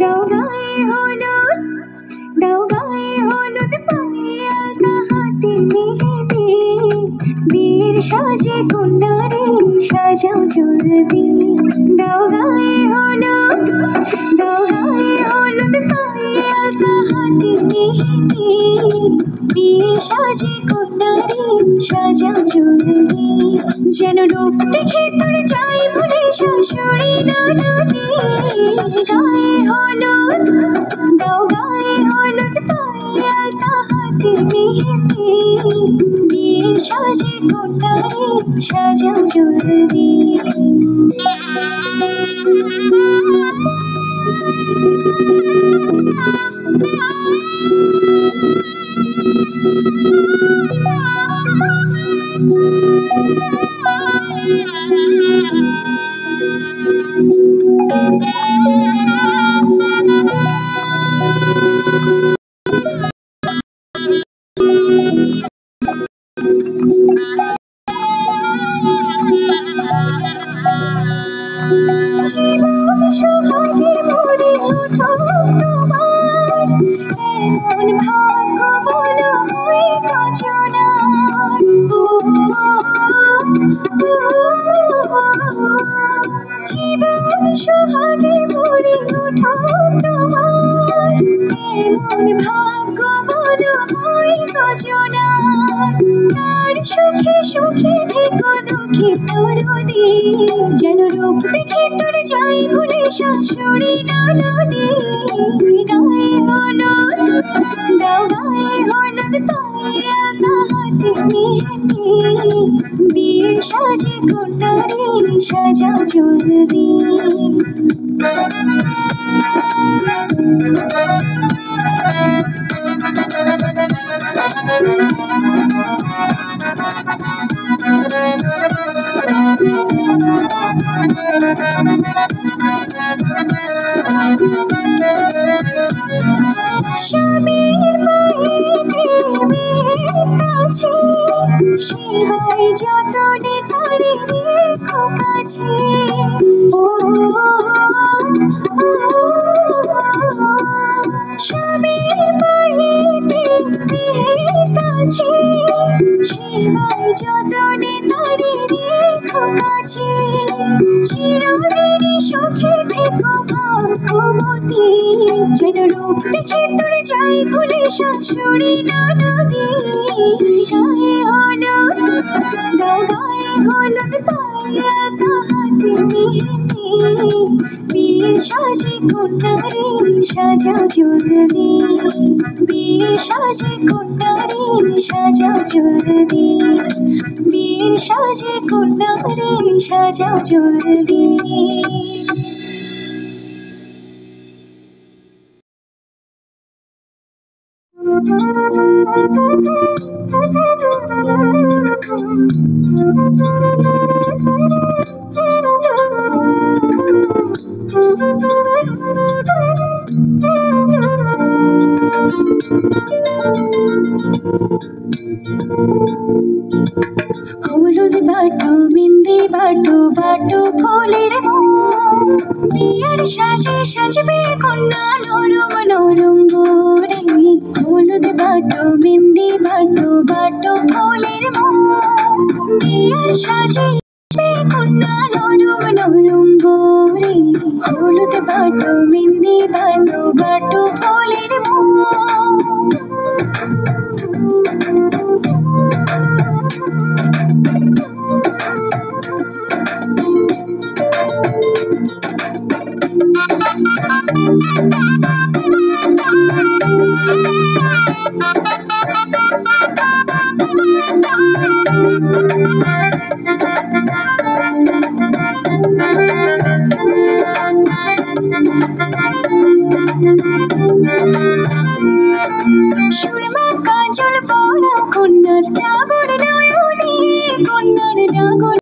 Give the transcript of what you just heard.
দাও গায়ে হলুদ, দাও গায়ে হলুদ পায়ে আলতা হাতে মেহেদি, বিয়ের সাজে কন্যারে সাজাও জলদি। দাও গায়ে হলুদ, দাও গায়ে হলুদ পায়ে আলতা হাতে মেহেদি, বিয়ের সাজে কন্যারে সাজাও জলদি। যেন রূপ দেখে তোর যাই ভুলে শাশুড়ি ননদি। গায়ে হলুদ, দাও গায়ে হলুদ পায়ে আলতা হাতে মেহেদি, বিয়ের সাজে কন্যারে সাজাও জলদি। জীবন সোহাগের মোরে ওঠো তোমার, এমন ভাগ্য বলো হয়ে কচনার। জীবন সোহাগের মোরে ওঠো তোমার, এমন ভাগ্য বলো হয়ে কচনার। তার সুখে সুখে থেকো দুঃখে তরুণী, যেন রূপ দেখে তোর যাই ভুলে শাশুড়ি ননদি। গায়ে হলুদ, দাও গায়ে হলুদ পায়ে আলতা হাতে মেহেদি, বিয়ের সাজে কন্যারে সাজাও জলদি। স্বামীর বাড়িতে মেয়ের কাছে, সেবাই যতনে তারে রেখো কাছে। স্বামীর বাড়িতে মেয়ের কাছে, সেবাই যতনে তারে রেখো কাছে। চিরদিন সুখে থেকো ভাগ্যবতী, যেন রূপ দেখে তোর যাই ভুলে শাশুড়ি ননদি। গায়ে হলুদ, দাও গায়ে হলুদ পায়ে আলতা হাতে মেহেদি, বিয়ের সাজে কন্যারে সাজাও জলদি। বিয়ের সাজে কন্যারে সাজাও জলদি, বিয়ের সাজে কন্যারে সাজাও জলদি। হলুদ বাটো বিন্দি বাটো বাটো ফুলের মন, বিয়ের সাজে সাজবে কন্যা নরম নরম গোরে। হলুদ বাটো বিন্দি বাটো বাটো ফুলের মন, বিয়ের সাজে সাজবে কন্যা নরম নরম গোরে। হলুদ বাটো